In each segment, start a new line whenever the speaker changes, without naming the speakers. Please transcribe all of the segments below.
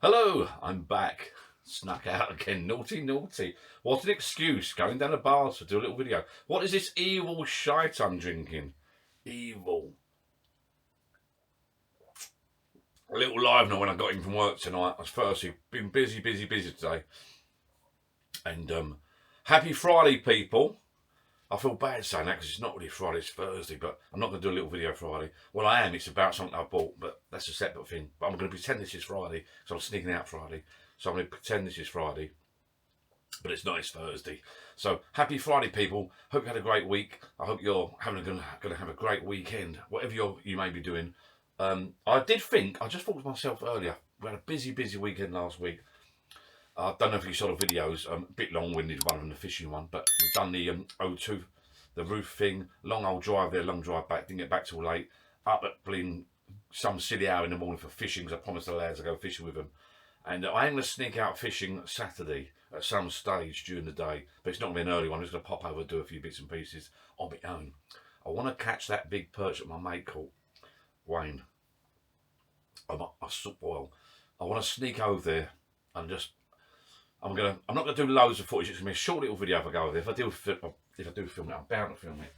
Hello, I'm back. Snuck out again. Naughty, naughty. What an excuse. Going down a bar to do a little video. What is this evil shite I'm drinking? Evil. A little live now when I got in from work tonight. I was firstly been busy today. And happy Friday, people. I feel bad saying that because it's not really Friday, it's Thursday, but I'm not going to do a little video Friday. Well, I am. It's about something I bought, but that's a separate thing. But I'm going to pretend this is Friday because I'm sneaking out Friday. So I'm going to pretend this is Friday, but it's not. It's Thursday. So happy Friday, people. Hope you had a great week. I hope you're going to have a great weekend, whatever you may be doing. I just thought to myself earlier, we had a busy weekend last week. I don't know if you saw the videos, a bit long-winded one and the fishing one, but we've done the O2, the roof thing, long old drive there, long drive back, didn't get back till late, up at some silly hour in the morning for fishing because I promised the lads I'd go fishing with them. And I am going to sneak out fishing Saturday at some stage during the day, but it's not going to be an early one. I'm just going to pop over and do a few bits and pieces on my own. I want to catch that big perch that my mate caught, Wayne. I want to sneak over there and just... I'm not gonna do loads of footage. It's gonna be a short little video if I go over there. If I do film it, I'm bound to film it.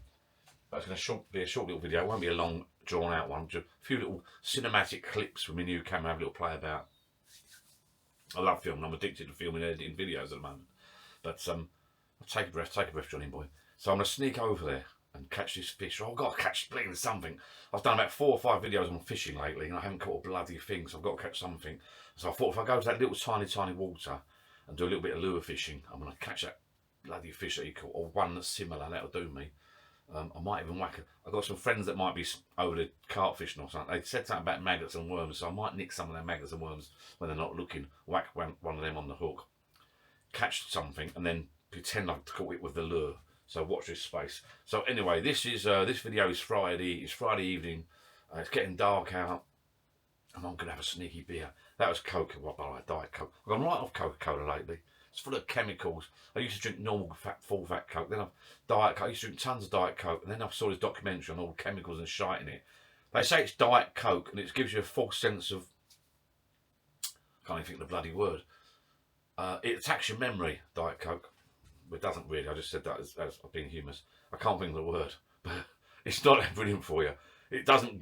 But it's gonna be a short little video. It won't be a long, drawn out one. Just a few little cinematic clips from my new camera. Have a little play about. I love filming. I'm addicted to filming and editing videos at the moment. But take a breath, Johnny boy. So I'm gonna sneak over there and catch this fish. Oh, I've got to catch something. I've done about 4 or 5 videos on fishing lately, and I haven't caught a bloody thing. So I've got to catch something. So I thought if I go to that little tiny water and do a little bit of lure fishing, I'm going to catch that bloody fish that he caught, or one that's similar. That'll do me. I might even whack it. I've got some friends that might be over the carp fishing or something. They said something about maggots and worms, so I might nick some of their maggots and worms when they're not looking, whack one of them on the hook, catch something, and then pretend I've caught it with the lure. So watch this space. So anyway, this video is Friday. It's Friday evening. It's getting dark out, and I'm going to have a sneaky beer. That was Coke, by the way, Diet Coke. I've gone right off Coca-Cola lately. It's full of chemicals. I used to drink normal full fat Coke. Then I've Diet Coke. I used to drink tons of Diet Coke. And then I saw this documentary on all the chemicals and shite in it. They say it's Diet Coke, and it gives you a false sense of... I can't even think of the bloody word. It attacks your memory, Diet Coke. But it doesn't really. I just said that as being humorous. I can't think of the word. But it's not brilliant for you. It doesn't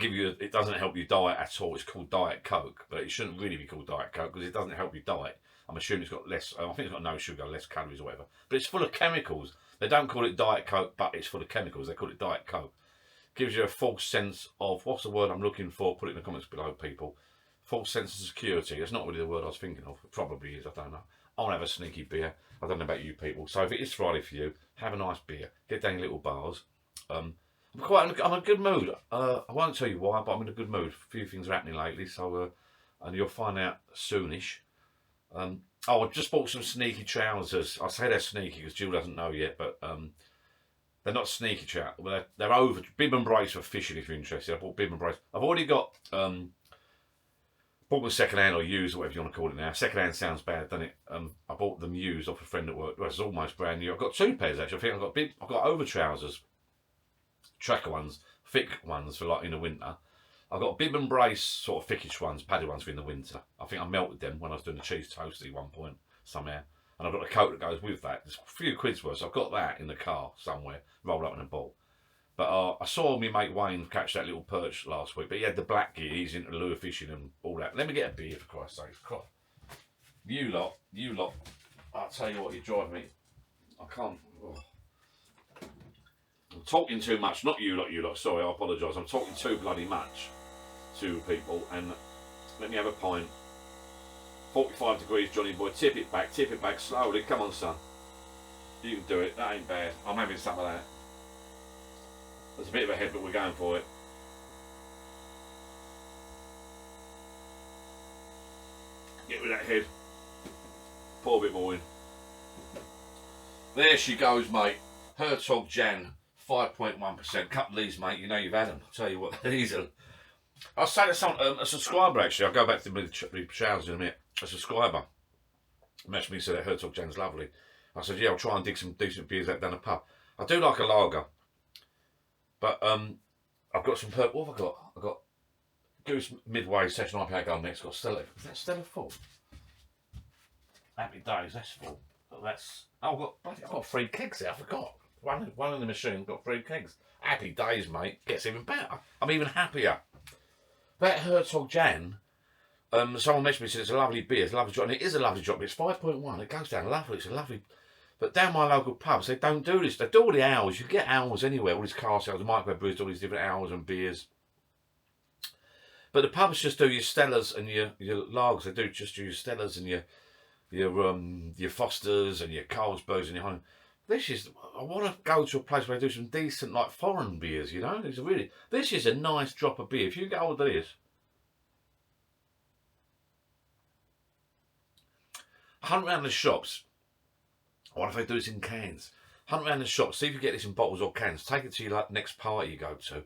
help you diet at all. It's called Diet Coke, but it shouldn't really be called Diet Coke because it doesn't help you diet. I'm assuming it's got less, I think it's got no sugar, less calories or whatever. But it's full of chemicals. They don't call it Diet Coke, but it's full of chemicals. They call it Diet Coke. Gives you a false sense of, what's the word I'm looking for? Put it in the comments below, people. False sense of security. That's not really the word I was thinking of. It probably is, I don't know. I want to have a sneaky beer. I don't know about you people. So if it is Friday for you, have a nice beer. Get down your little bars. I'm in a good mood. I won't tell you why, but I'm in a good mood. A few things are happening lately, so and you'll find out soonish. I just bought some sneaky trousers. I say they're sneaky because Jill doesn't know yet, but they're not sneaky trousers. Well, they're over bib and brace for fishing. If you're interested, I bought bib and brace. I've already got bought them second hand or used, or whatever you want to call it now. Second hand sounds bad, doesn't it? I bought them used off a friend at work. Well, it's almost brand new. I've got 2 pairs actually. I think I've got over trousers. Tracker ones, thick ones for like in the winter. I've got bib and brace, sort of thickish ones, padded ones for in the winter. I think I melted them when I was doing the cheese toasty at one point, somehow. And I've got a coat that goes with that. There's a few quid's worth, so I've got that in the car somewhere, rolled up in a ball. But I saw me mate Wayne catch that little perch last week, but he had the black gear, he's into lure fishing and all that. Let me get a beer for Christ's sake. You lot, I'll tell you what, you drive me. I can't. Oh. I'm talking too much, not you lot, sorry, I apologise. I'm talking too bloody much to people, and let me have a pint. 45 degrees, Johnny boy, tip it back slowly, come on son. You can do it, that ain't bad. I'm having some of that. There's a bit of a head, but we're going for it. Get rid of that head. Pour a bit more in. There she goes, mate. Hertog Jan. 5.1%. Couple of these, mate. You know you've had them. I'll tell you what, these are. I'll say to someone, a subscriber actually. I'll go back to the showers in a minute. A subscriber messaged me and said that Hertog Jan's lovely. I said, yeah, I'll try and dig some decent beers out down the pub. I do like a lager, but I've got some. What have I got? I've got Goose Midway Session IPA going next. Got Stella. Is that Stella full? Happy days, that's full. That's, oh, I've got 3 kegs there, I forgot. One in the machine, got 3 kegs. Happy days, mate. Gets even better. I'm even happier. That Hertog Jan, someone mentioned me, said it's a lovely beer, it's a lovely drop, and it is a lovely drop, it's 5.1, it goes down lovely, it's a lovely. But down my local pubs, they don't do this. They do all the hours. You get hours anywhere, all these car sales, the microbrews, all these different hours and beers. But the pubs just do your Stellas and your lagers. They do just your Stellas and your Fosters and your Carlsbergs and your Honey. I want to go to a place where they do some decent, like, foreign beers, you know? This is a nice drop of beer. If you get hold of this, hunt around the shops. I wonder if they do this in cans. Hunt around the shops, see if you get this in bottles or cans. Take it to your next party you go to.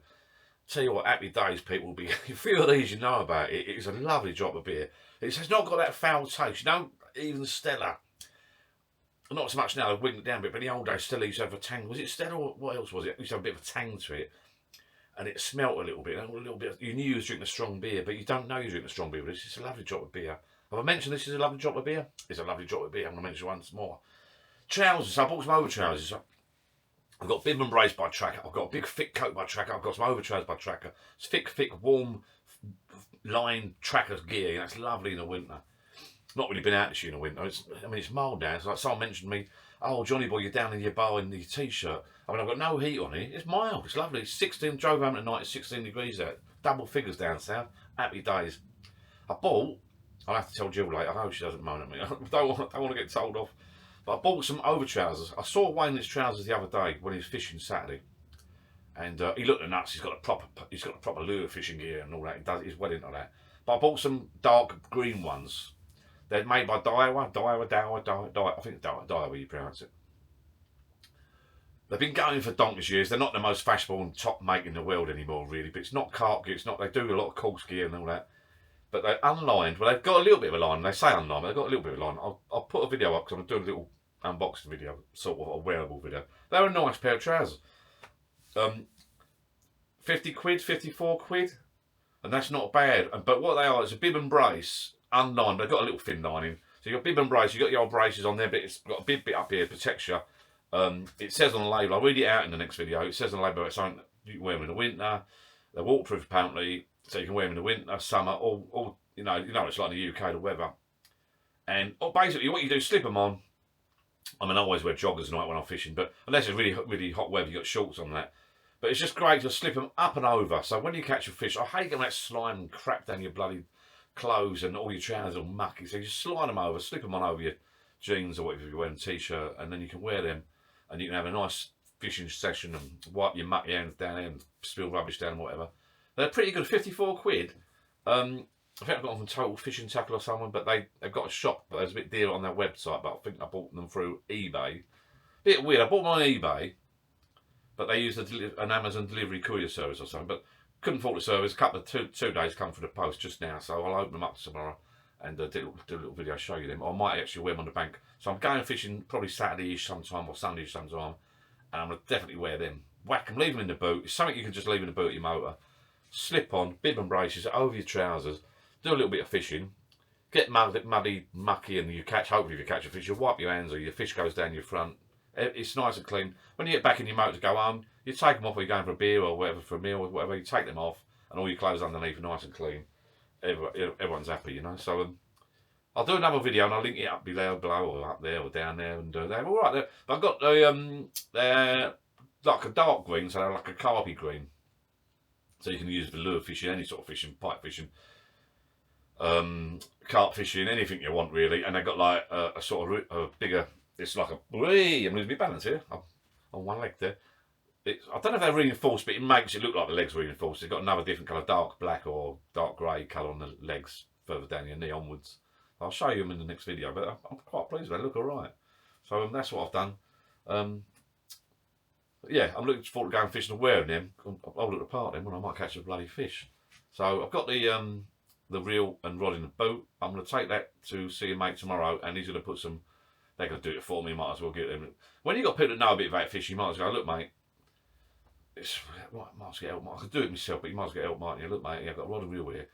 Tell you what, happy days, people will be. You feel these, you know about it. It's a lovely drop of beer. It's not got that foul taste. You don't even Stella. Not so much now, they've winked it down a bit, but in the old days, Stella used to have a tang. Was it Stella or what else was it? It used to have a bit of a tang to it. And it smelt a little bit. You knew you was drinking a strong beer, but you don't know you're drinking a strong beer. But it's just a lovely drop of beer. Have I mentioned this is a lovely drop of beer? It's a lovely drop of beer. I'm going to mention it once more. Trousers. I bought some over trousers. I've got bib and brace by Tracker. I've got a big thick coat by Tracker. I've got some over trousers by Tracker. It's thick, warm line Tracker gear. That's lovely in the winter. Not really been out this year in the winter. It's mild down. It's like someone mentioned to me, oh, Johnny boy, you're down in your bar in your t-shirt. I mean, I've got no heat on it. It's mild. It's lovely. It's 16. Drove home at night. It's 16 degrees out. Double figures down south. Happy days. I'll have to tell Jill later. I hope she doesn't moan at me. I don't want to get told off. But I bought some over trousers. I saw Wayne in his trousers the other day when he was fishing Saturday, and he looked at nuts. He's got a proper lure fishing gear and all that. He's well into that. But I bought some dark green ones. They're made by Daiwa. I think Daiwa you pronounce it. They've been going for donkey's years. They're not the most fashionable and top make in the world anymore, really. But it's not carp gear. It's not. They do a lot of coarse gear and all that. But they're unlined. Well, they've got a little bit of a line. They say unlined, but they've got a little bit of a line. I'll put a video up because I'm doing a little unboxing video, sort of a wearable video. They're a nice pair of trousers. 50 quid, 54 quid, and that's not bad. But what they are is a bib and brace, unlined. They've got a little thin lining. So you've got bib and brace. You've got your old braces on there, but it's got a big bit up here, protects you. It says on the label. I'll read it out in the next video. It says on the label it's something you can wear them in the winter. They're waterproof apparently. So you can wear them in the winter, summer, all you know it's like in the UK, the weather. And basically what you do, slip them on. I mean, I always wear joggers at night when I'm fishing, but unless it's really hot weather, you got shorts on that. But it's just great to slip them up and over. So when you catch a fish, I hate getting that slime and crap down your bloody clothes and all your trousers all mucky. So you just slide them over, slip them on over your jeans or whatever you're wearing, t-shirt, and then you can wear them and you can have a nice fishing session and wipe your mucky hands down there and spill rubbish down and whatever. They're pretty good, 54 quid. I think I got them from Total Fishing Tackle or someone, but they've got a shop, but there's a bit dear on their website, but I think I bought them through eBay. Bit weird, I bought them on eBay, but they used an Amazon delivery courier service or something, but couldn't fault the service. A couple of two days come for the post just now, so I'll open them up tomorrow and do a little video, show you them. Or I might actually wear them on the bank. So I'm going fishing probably Saturday-ish sometime or Sunday-ish sometime, and I'm going to definitely wear them. Whack them, leave them in the boot. It's something you can just leave in the boot of your motor. Slip on, bib and braces over your trousers, do a little bit of fishing, get muddy, mucky, and hopefully if you catch a fish, you wipe your hands or your fish goes down your front. It's nice and clean. When you get back in your motor to go home, you take them off when you're going for a beer or whatever, for a meal or whatever, you take them off and all your clothes underneath are nice and clean. Everyone's happy, you know. So I'll do another video and I'll link it up below or up there or down there, and they're all right there. But I've got they're like a dark green, so they're like a carpy green. So you can use for lure fishing, any sort of fishing, pipe fishing, carp fishing, anything you want really. And they've got like a sort of a bigger, it's like I'm losing my balance here, I'm on one leg there. I don't know if they're reinforced, but it makes it look like the legs are reinforced. They've got another different colour, dark black or dark grey colour on the legs further down your knee onwards. I'll show you them in the next video, but I'm quite pleased with them, they look alright. So that's what I've done. Yeah, I'm looking forward to going fishing and wearing them. I'll look apart then when I might catch a bloody fish. So I've got the reel and rod in the boat. I'm going to take that to see a mate tomorrow, and he's going to put some. They're going to do it for me. Might as well get them. When you got people that know a bit about fishing, you might as well go, look, mate. Might as well get help. I could do it myself, but you might as well get help, mightn't you? Look, mate, I've got a rod and reel here.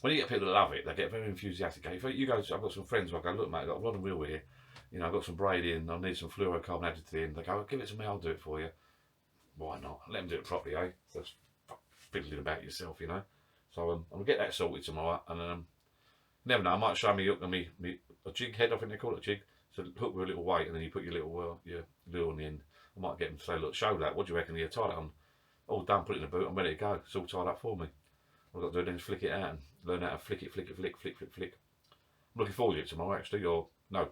when you get people that love it, they get very enthusiastic. If you go, I've got some friends who I go, look mate, I've got a rod and reel here, you know, I've got some braid in, I need some fluorocarbon added to the end. They go, give it to me, I'll do it for you. Why not? Let them do it properly, eh? That's fiddling about yourself, you know. So I'm gonna get that sorted tomorrow, and never know, I might show me a jig head, I think they call it a jig. So hook with a little weight, and then you put your little your lure on the end. I might get them to say, look, show that. What do you reckon? You tie that on, all done, put it in the boot. I'm ready to go. It's all tied up for me. All I've got to do then is flick it out and learn how to flick it, flick. I'm looking forward to it tomorrow, actually. Or no,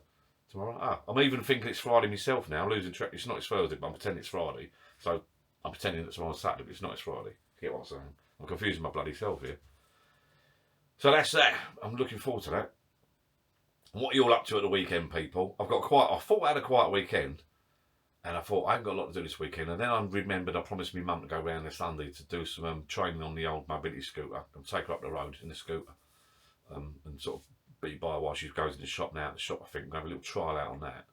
tomorrow. I'm even thinking it's Friday myself now. I'm losing track. It's not. It's Thursday, but I'm pretending it's Friday. So I'm pretending that tomorrow's Saturday, but it's not. It's Friday. Get what I'm saying? I'm confusing my bloody self here. So that's that. I'm looking forward to that. What are you all up to at the weekend, people? I thought I had a quiet weekend, and I thought I haven't got a lot to do this weekend. And then I remembered I promised my mum to go round this Sunday to do some training on the old mobility scooter and take her up the road in the scooter, and sort of be by while she goes in the shop now. At the shop, I think, we're going to have a little trial out on that,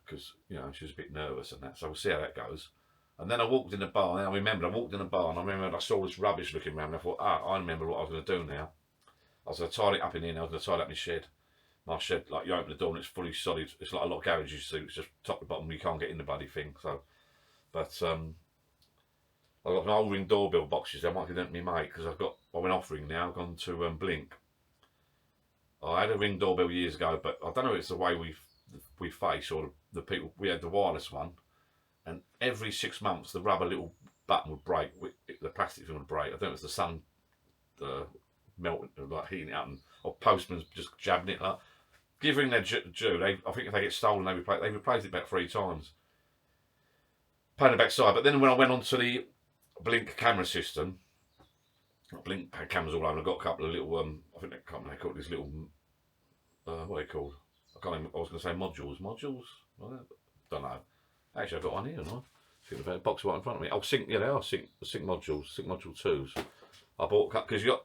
because you know she was a bit nervous and that. So we'll see how that goes. And then I walked in the bar. And I walked in the bar, and I remembered I saw this rubbish looking around. And I thought, I remember what I was going to do now. I was going to tie it up in here. And I was going to tie it up in my shed. My shed, like you open the door and it's fully solid. It's like a lot of garages you see. It's just top to bottom. You can't get in the bloody thing. So, but I've got an old Ring doorbell boxes. I might give them to me mate because I went off Ring now. I've gone to Blink. I had a Ring doorbell years ago, but I don't know if it's the way we face or the people. We had the wireless one, and every 6 months the rubber little button would break. The plastic thing would break. I don't know if it's the sun melting, like heating it up, or postman's just jabbing it like. Give Ring their due. I think if they get stolen, they replaced it about 3 times. Pain in the backside. But then when I went onto the Blink camera system, Blink had cameras all over. I got a couple of little, I think they call these little, what are they called? I was going to say modules. Modules? Don't know. Actually, I've got one here, haven't I? Thinking about a box right in front of me. Oh, sync. Yeah, they are sync modules. Sync module 2s. I bought because you got.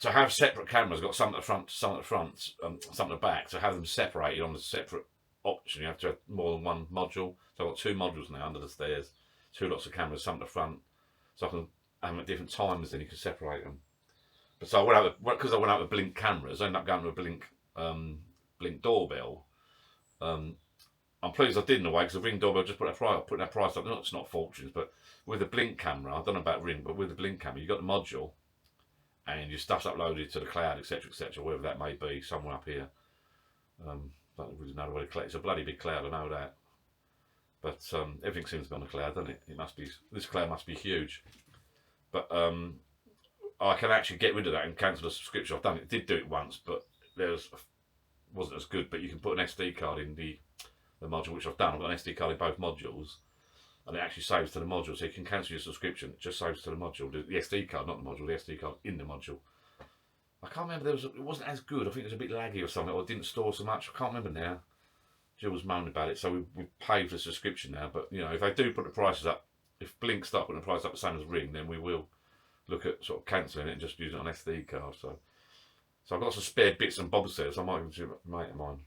To have separate cameras, got some at the front, some at the back. To have them separated on a separate option, you have to have more than one module. So I've got 2 modules now under the stairs, 2 lots of cameras, some at the front, so I can have them at different times. Then you can separate them. But so because I went out with Blink cameras, I ended up going to a Blink doorbell. I'm pleased I did in a way because the Ring doorbell just put that price up. It's not fortunes, but with the Blink camera, I don't know about Ring, but with the Blink camera, you got the module. And your stuff's uploaded to the cloud, etc., wherever that may be, somewhere up here. Don't really know where to collect. It's a bloody big cloud, I know that. But everything seems to be on the cloud, doesn't it? This cloud must be huge. But I can actually get rid of that and cancel the subscription. I've done it. Did do it once, but wasn't as good. But you can put an SD card in the module, which I've done. I've got an SD card in both modules. And it actually saves to the module, so you can cancel your subscription. It just saves to the module, the SD card, not the module, the SD card in the module. I can't remember. It wasn't as good. I think it was a bit laggy or something, or it didn't store so much. I can't remember now. Jill was moaning about it, so we paid for the subscription now. But you know, if they do put the prices up, if Blink start putting the price up the same as Ring, then we will look at sort of cancelling it and just using it on SD card. So I've got some spare bits and bobs there, so I might give it a mate of mine.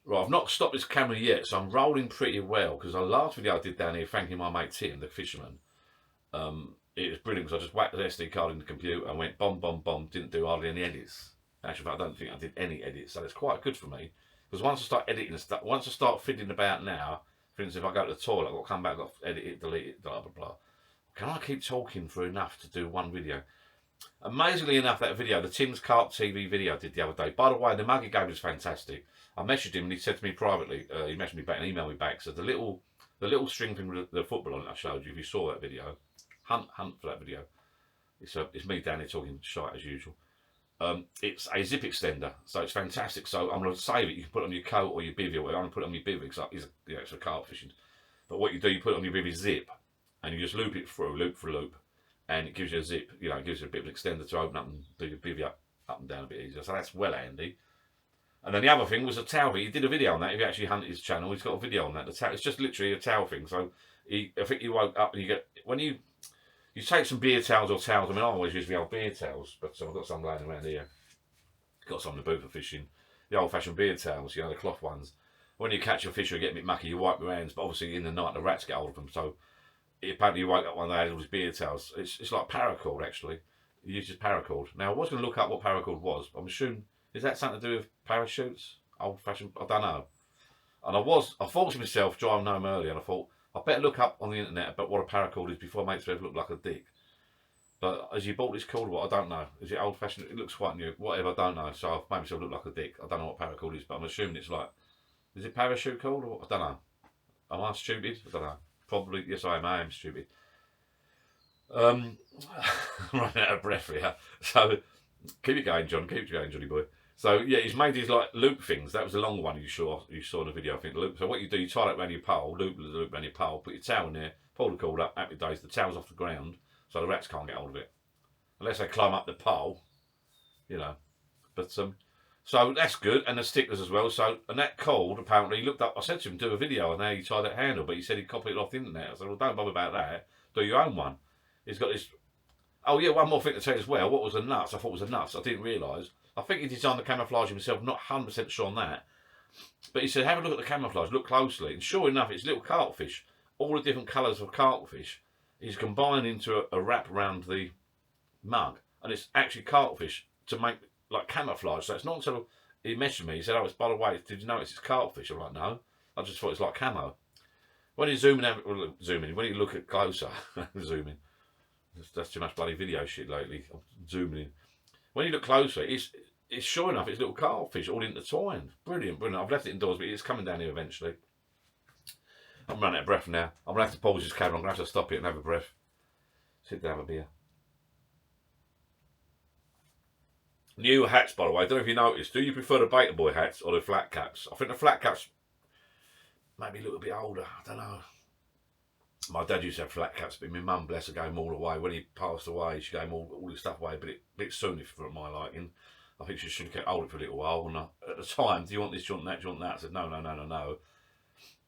Right, I've not stopped this camera yet, so I'm rolling pretty well, because the last video I did down here thanking my mate Tim, the fisherman, it was brilliant because I just whacked the SD card in the computer and went bomb, bomb, bomb, didn't do hardly any edits. Actually, I don't think I did any edits, so it's quite good for me, because once I start editing stuff, once I start fiddling about now, for instance, if I go to the toilet, I've got to come back, I've got to edit it, delete it, blah, blah, blah. Can I keep talking for enough to do one video? Amazingly enough, that video, the Tim's Carp TV video I did the other day, by the way, the mug he gave was fantastic. I messaged him and he said to me privately, he messaged me back and emailed me back, so the little string thing with the football on it I showed you, if you saw that video, hunt for that video. It's me down here talking shite as usual. It's a zip extender, so it's fantastic. So I'm going to save it. You can put it on your coat or your bivvy, or I'm going to put it on your bivvy because it's for carp fishing. But what you do, you put it on your bivvy zip, and you just loop it through, loop for loop, and it gives you a zip. You know, it gives you a bit of an extender to open up and do your bivvy up and down a bit easier. So that's well handy. And then the other thing was a towel. He did a video on that. If you actually hunt his channel, he's got a video on that. It's just literally a towel thing. So I think you woke up and you get, when you take some beer towels or towels. I mean, I always use the old beer towels, but I've got some laying around here. Got some in the boot for fishing. The old-fashioned beer towels, you know, the cloth ones. When you catch a fish or get a bit mucky, you wipe your hands, but obviously in the night the rats get hold of them. So apparently he woke up one day and had all his beard tails. It's like paracord actually. He uses paracord. Now I was going to look up what paracord was. I'm assuming, is that something to do with parachutes? Old fashioned, I don't know. And I thought to myself driving home earlier, and I thought I better look up on the internet about what a paracord is before I make myself look like a dick. But as you bought this cord, what, I don't know. Is it old fashioned? It looks quite new. Whatever, I don't know. So I've made myself look like a dick. I don't know what paracord is, but I'm assuming it's like, is it parachute cord or I don't know. Am I stupid? I don't know. Probably, yes I am. I am stupid. I'm running out of breath here. So keep it going, John. Keep it going, Johnny boy. So yeah, he's made these like loop things. That was the long one you saw in the video, I think. Loop. So what you do, you tie it around your pole, loop around your pole, put your towel in there, pull the cord up, happy days, the towel's off the ground, so the rats can't get hold of it. Unless they climb up the pole, you know. But so that's good, and the stickers as well. So, and that cord, apparently, he looked up, I said to him, do a video on how you tie that handle, but he said he'd copy it off the internet. I said, well, don't bother about that, do your own one. He's got this, oh yeah, one more thing to tell you as well. What was the nuts? I thought it was the nuts, I didn't realise. I think he designed the camouflage himself, not 100% sure on that. But he said, have a look at the camouflage, look closely. And sure enough, it's little cartfish. All the different colours of cartfish is combined into a wrap around the mug. And it's actually cartfish to make like camouflage. So it's not until he messaged me, he said, oh, it's by the way, did you notice it's cartfish? I'm like, no. I just thought it's like camo. When you zoom in, when you look at closer, zoom in. That's too much bloody video shit lately. I'm zooming in. When you look closer, it's sure enough, it's little cartfish all intertwined. Brilliant, brilliant. I've left it indoors, but it's coming down here eventually. I'm running out of breath now. I'm going to have to pause this camera. I'm going to have to stop it and have a breath. Sit down, have a beer. New hats, by the way. I don't know if you noticed. Do you prefer the Beta Boy hats or the flat caps? I think the flat caps maybe a little bit older. I don't know. My dad used to have flat caps, but my mum, bless her, gave them all away. When he passed away, she gave him all his stuff away, but a bit soon for my liking. I think she should have kept hold of it for a little while. And at the time, do you want this, do you want that, do you want that? I said, no.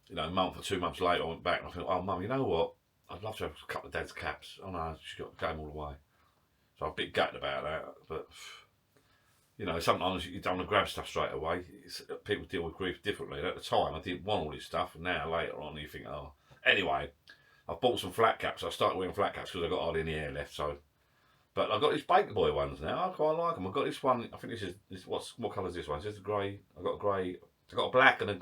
You know, a month or 2 months later, I went back and I thought, oh, Mum, you know what? I'd love to have a couple of Dad's caps. Oh, no, she got the game all away. So I'm a bit gutted about that. But, you know, sometimes you don't want to grab stuff straight away. People deal with grief differently. At the time, I didn't want all this stuff. And now, later on, you think, oh. Anyway, I've bought some flat caps. I started wearing flat caps because I've got hardly any hair left. So, but I've got these Beta Boy ones now. I quite like them. I've got this one. I think this what colour is this one? Is this the grey? I've got a grey. I've got a black and a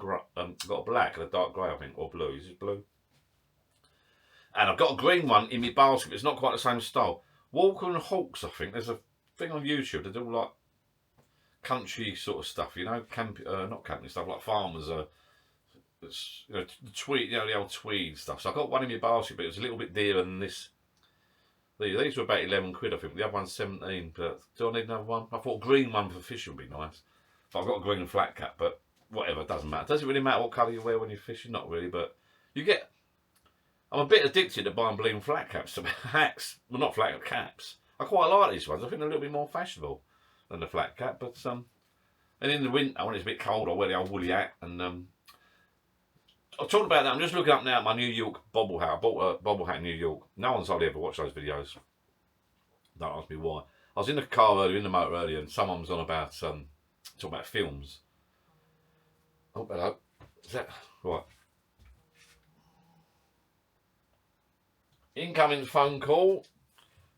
dark grey, I think, or blue. Is this blue? And I've got a green one in my basket. But it's not quite the same style. Walker and Hawks, I think. There's a thing on YouTube. They do like country sort of stuff. You know, not camping stuff like farmers. It's, you know, the tweed, you know, the old tweed stuff. So I got one in my basket, but it was a little bit dearer than this. These were about 11 quid, I think. The other one's 17. But do I need another one? I thought a green one for fishing would be nice. But I've got a green flat cap, but whatever, it doesn't matter. Does it really matter what colour you wear when you're fishing? Not really, but you get. I'm a bit addicted to buying bleeding flat caps. Hats, well, not flat caps. I quite like these ones. I think they're a little bit more fashionable than the flat cap. But and in the winter when it's a bit cold, I wear the old woolly hat and I'll talk about that. I'm just looking up now at my New York bobble hat. I bought a bobble hat in New York. No one's hardly ever watched those videos. Don't ask me why. I was in the car earlier, in the motor earlier, and someone was on about talking about films. Oh, hello. Is that right? Incoming phone call.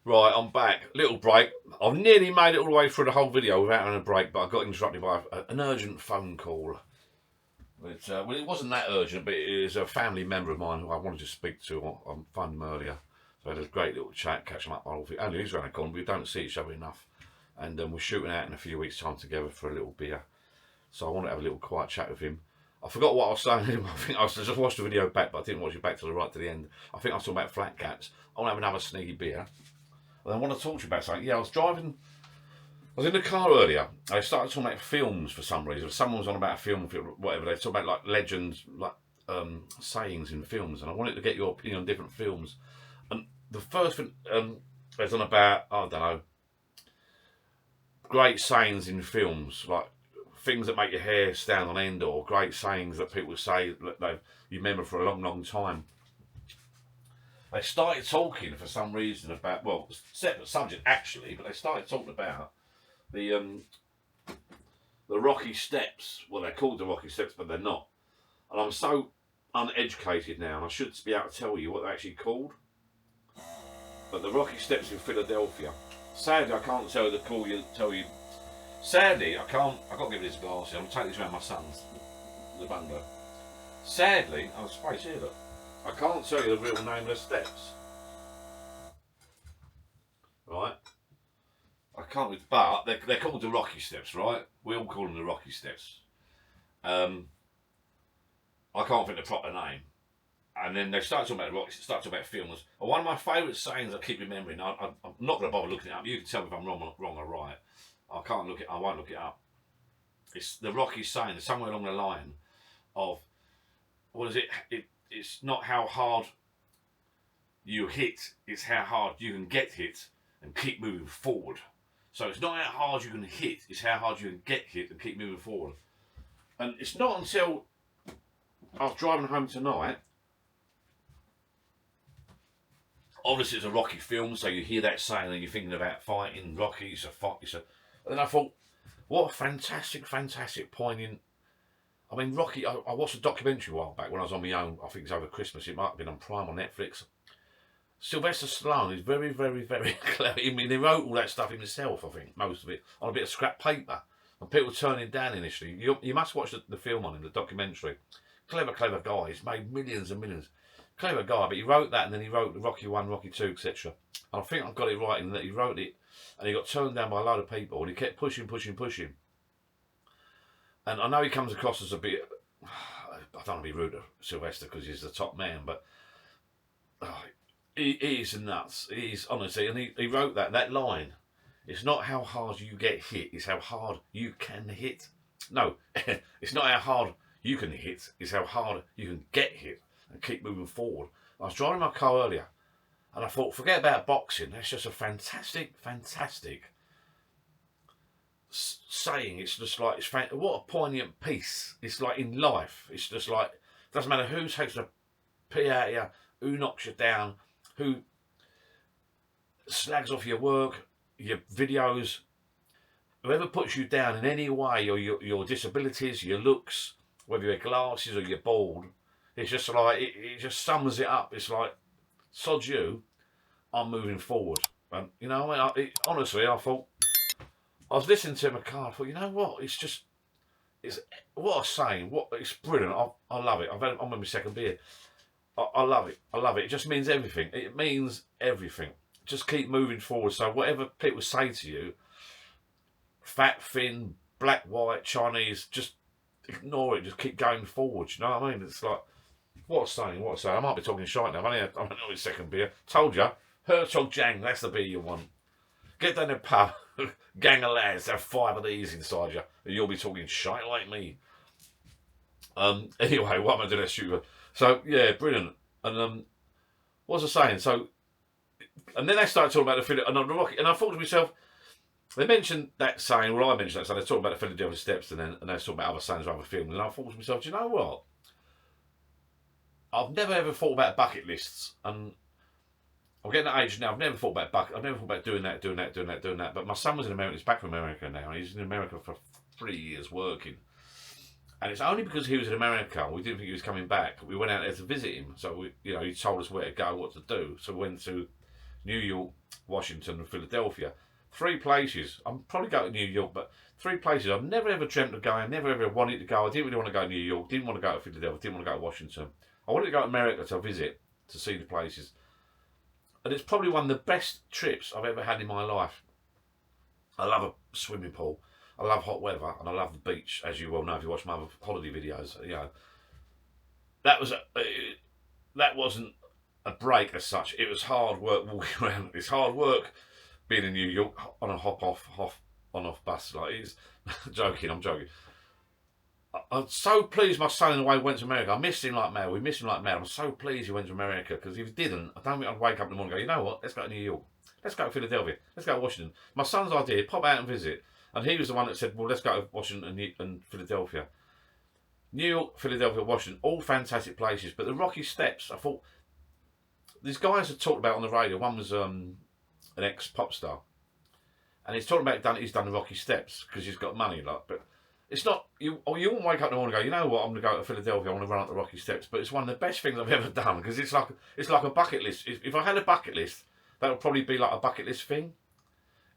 Right, I'm back. Little break. I've nearly made it all the way through the whole video without having a break, but I got interrupted by an urgent phone call. Well, it wasn't that urgent, but it is a family member of mine who I wanted to speak to. I found him earlier. So I had a great little chat, catch him up. Only he's around the corner, but we don't see each other enough. And we're shooting out in a few weeks' time together for a little beer. So I want to have a little quiet chat with him. I forgot what I was saying. I think I just watched the video back, but I didn't watch it back to the right to the end. I think I was talking about flat caps. I want to have another sneaky beer. And I want to talk to you about something. Yeah, I was in the car earlier. I started talking about films for some reason. Someone was on about a film, whatever. They talk about like legends, like sayings in films, and I wanted to get your opinion on different films. And the first thing was on about, I don't know, great sayings in films, like things that make your hair stand on end, or great sayings that people say that you remember for a long, long time. They started talking for some reason about, well, separate subject actually, but they started talking about the Rocky Steps. Well, they're called the Rocky Steps, but they're not. And I'm so uneducated now, and I should be able to tell you what they're actually called. but the Rocky Steps in Philadelphia. Sadly, I can't tell you. Sadly, I can't. I've got to give this glasses. I'm going to take this around my son's, the bungalow. Sadly, I'll space here, look. I can't tell you the real name of the steps. Right? I can't, but they're called the Rocky Steps, right? We all call them the Rocky Steps. I can't think the proper name. And then they start talking about the Rocky, start talking about films. And one of my favourite sayings I keep remembering, I'm not going to bother looking it up. You can tell me if I'm wrong or right. I won't look it up. It's the Rocky saying, somewhere along the line of, what is it? It's not how hard you hit, it's how hard you can get hit and keep moving forward. So it's not how hard you can hit, it's how hard you can get hit and keep moving forward. And it's not until I was driving home tonight, obviously it's a Rocky film, so you hear that saying and you're thinking about fighting, Rocky, and then I thought, what a fantastic, poignant. I mean, Rocky, I watched a documentary a while back when I was on my own. I think it was over Christmas. It might have been on Prime on Netflix. Sylvester Stallone is very, clever. I mean, he wrote all that stuff himself, I think, most of it, on a bit of scrap paper. And people turned him down initially. You must watch the film on him, the documentary. Clever guy. He's made millions and millions. Clever guy, but he wrote that and then he wrote the Rocky 1, Rocky 2, etc. And I think I've got it right in that he wrote it and he got turned down by a load of people and he kept pushing. And I know he comes across as a bit, I don't want to be rude to Sylvester because he's the top man, but he is nuts. He is, honestly, and he wrote that line. It's not how hard you get hit, it's how hard you can hit. No, it's not how hard you can hit, it's how hard you can get hit and keep moving forward. I was driving my car earlier and I thought, forget about boxing, that's just a fantastic saying. It's just like, what a poignant piece. It's like in life, it's just like, doesn't matter who takes the pee out of you, who knocks you down, who slags off your work, your videos, whoever puts you down in any way, or your disabilities, your looks, whether you wear glasses or you're bald, it's just like, it just sums it up. It's like, sod you, I'm moving forward. And, you know, honestly, I thought, I was listening to him in my car, I thought, you know what, it's what a saying, it's brilliant, I love it. I'm on my second beer. I love it, it just means everything. It means everything. Just keep moving forward. So whatever people say to you, fat, thin, black, white, Chinese, just ignore it, just keep going forward, you know what I mean? It's like, what a saying. I might be talking shite now, I'm only on my second beer. Told you, Hertog Jan, that's the beer you want. Get down the pub, gang of lads, have 5 of these inside you, and you'll be talking shite like me. Anyway, what am I doing that shoot? So, yeah, brilliant. And what was I saying? So, and then they started talking about the Rocky, and I thought to myself, they mentioned that saying, well, I mentioned that, so they talked about the Philadelphia Steps, and they were talking about other sayings of other films, and I thought to myself, do you know what? I've never ever thought about bucket lists, and I'm getting that age now. I've never thought about doing that. But my son was in America. He's back from America now. He's in America for 3 years working. And it's only because he was in America, we didn't think he was coming back. We went out there to visit him. So, he told us where to go, what to do. So we went to New York, Washington, and Philadelphia. 3 places. I'm probably going to New York, but 3 places I've never ever dreamt of going, never ever wanted to go. I didn't really want to go to New York, didn't want to go to Philadelphia, didn't want to go to Washington. I wanted to go to America to visit, to see the places. And it's probably one of the best trips I've ever had in my life. I love a swimming pool. I love hot weather, and I love the beach, as you well know if you watch my other holiday videos. That wasn't a break as such. It was hard work walking around. It's hard work being in New York on a on-off bus. Like, it's joking. I'm joking. I'm so pleased my son in a way went to America. I missed him like mad. We missed him like mad. I'm so pleased he went to America, because if he didn't, I don't think I'd wake up in the morning and go, you know what, let's go to New York. Let's go to Philadelphia. Let's go to Washington. My son's idea, pop out and visit. And he was the one that said, well, let's go to Washington and Philadelphia. New York, Philadelphia, Washington, all fantastic places. But the Rocky Steps, I thought, these guys had talked about on the radio. One was an ex-pop star. And he's talking about he's done the Rocky Steps because he's got money. But it's not, you won't wake up in the morning and go, you know what, I'm going to go to Philadelphia, I want to run up the Rocky Steps. But it's one of the best things I've ever done, because it's like a bucket list. If I had a bucket list, that'll probably be like a bucket list thing.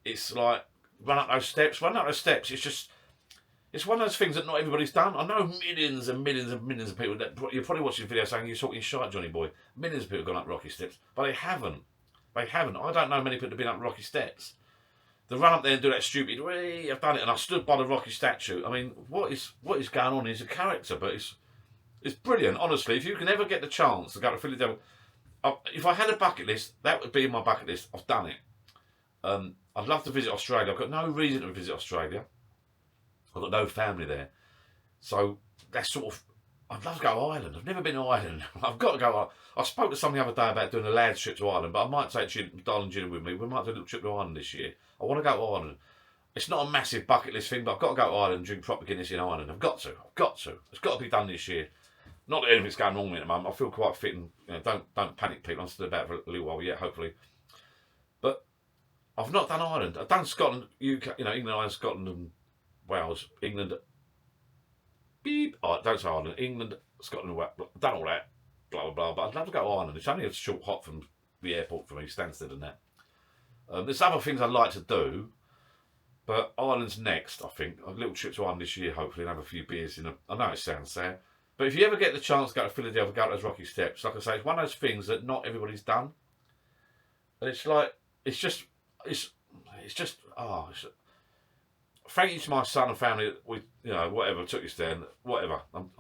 It's like run up those steps. It's one of those things that not everybody's done. I know millions and millions and millions of people that you're probably watching this video saying you're talking shite, Johnny boy. Millions of people have gone up rocky steps, but they haven't. They haven't. I don't know many people that have been up rocky steps. They run up there and do that stupid, wee, I've done it, and I stood by the rocky statue. I mean, what is going on? He's a character, but it's brilliant. Honestly, if you can ever get the chance to go to Philadelphia, if I had a bucket list, that would be in my bucket list. I've done it. I'd love to visit Australia. I've got no reason to visit Australia. I've got no family there. So that's sort of, I'd love to go to Ireland. I've never been to Ireland. I've got to go. I spoke to someone the other day about doing a lads trip to Ireland, but I might take darling Gillian with me. We might do a little trip to Ireland this year. I want to go to Ireland. It's not a massive bucket list thing, but I've got to go to Ireland and drink proper Guinness in Ireland. I've got to. It's got to be done this year. Not that anything's going wrong with me at the moment. I feel quite fit and don't panic, people. I'm still about for a little while yet, hopefully. But I've not done Ireland. I've done Scotland, UK, England, Ireland, Scotland and Wales, England. Beep. Oh, don't say Ireland. England, Scotland, Wales. I've done all that. Blah, blah, blah. But I'd love to go to Ireland. It's only a short hop from the airport for me, Stansted and that. There's other things I'd like to do. But Ireland's next, I think. A little trip to Ireland this year, hopefully, and have a few beers. I know it sounds sad. But if you ever get the chance to go to Philadelphia, go to those rocky steps, like I say, it's one of those things that not everybody's done. And it's like, thank you to my son and family, whatever, took us there, whatever. I'm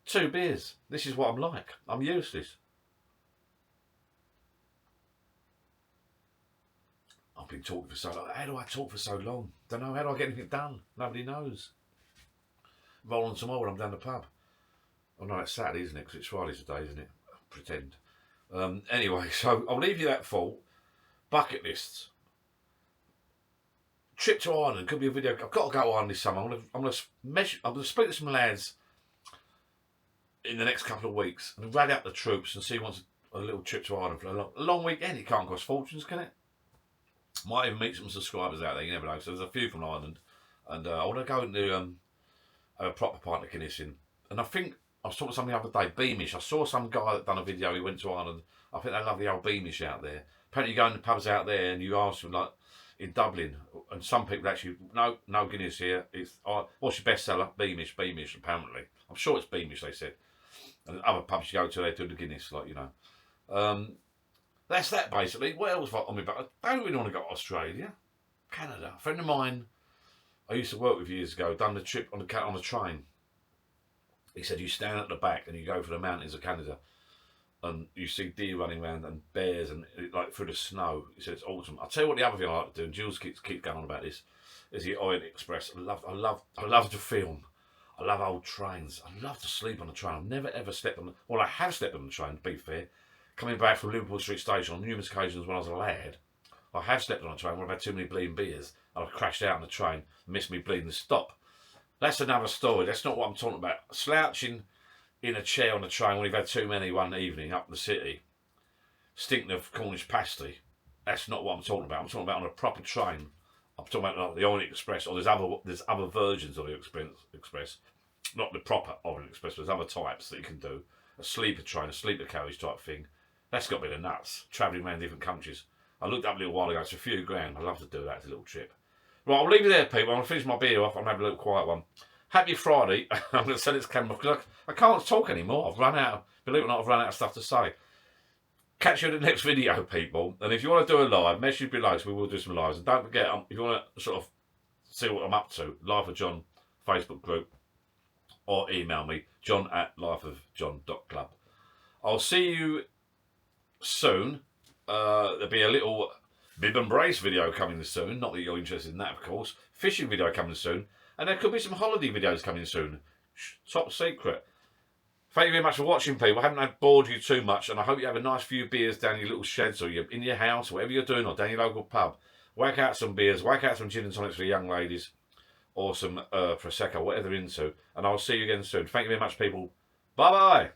2 beers. This is what I'm like. I'm useless. I've been talking for so long. How do I talk for so long? Don't know. How do I get anything done? Nobody knows. Roll on some more when I'm down the pub. Oh no, it's Saturday, isn't it? Because it's Friday today, isn't it? Pretend. Anyway, so I'll leave you that thought. Bucket lists. Trip to Ireland could be a video. I've got to go to Ireland this summer. I'm going to speak to some lads in the next couple of weeks and rally up the troops and see who wants a little trip to Ireland for a long weekend. It can't cost fortunes, can it? Might even meet some subscribers out there. You never know. So there's a few from Ireland, and I want to go and do a proper pint of Guinness in. And I think I was talking to somebody the other day. Beamish. I saw some guy that done a video. He went to Ireland. I think they love the old Beamish out there. Apparently, you go in the pubs out there and you ask them like in Dublin, and some people actually no Guinness here. It's what's your bestseller? Beamish. Apparently, I'm sure it's Beamish. They said. And other pubs you go to, they do the Guinness, That's that basically. What else on me? But I don't really want to go to Australia, Canada. A friend of mine I used to work with years ago done the trip on the train. He said you stand at the back and you go for the mountains of Canada, and you see deer running around and bears and like through the snow. He said it's awesome. I'll tell you what the other thing I like to do. And Jules keeps going on about this. Is the Orient Express. I love to film. I love old trains. I love to sleep on a train. I've never ever slept on. Well, I have slept on the train. To be fair, coming back from Liverpool Street Station on numerous occasions when I was a lad, I have slept on a train when I've had too many bleeding beers and I've crashed out on the train, missed me bleeding to stop. That's another story. That's not what I'm talking about. Slouching in a chair on a train when you've had too many one evening up in the city, stinking of Cornish pasty. That's not what I'm talking about. I'm talking about on a proper train. I'm talking about like the Orient Express, or there's other versions of the Express, not the proper Orient Express. But there's other types that you can do. A sleeper train, a sleeper carriage type thing. That's got to be the nuts. Travelling around different countries. I looked up a little while ago. It's a few grand. I'd love to do that as a little trip. Right, I'll leave it there, people. I'm going to finish my beer off. I'm going to have a little quiet one. Happy Friday. I'm going to set this camera because I can't talk anymore. Believe it or not, I've run out of stuff to say. Catch you in the next video, people. And if you want to do a live, message below so we will do some lives. And don't forget, if you want to sort of see what I'm up to, Life of John Facebook group, or email me, john@lifeofjohn.club. I'll see you soon. There'll be a little bib and brace video coming soon. Not that you're interested in that, of course. Fishing video coming soon. And there could be some holiday videos coming soon. Top secret. Thank you very much for watching, people. I haven't bored you too much, and I hope you have a nice few beers down your little sheds or in your house, whatever you're doing, or down your local pub. Whack out some beers, whack out some gin and tonics for young ladies, or some Prosecco, whatever they're into. And I'll see you again soon. Thank you very much, people. Bye-bye.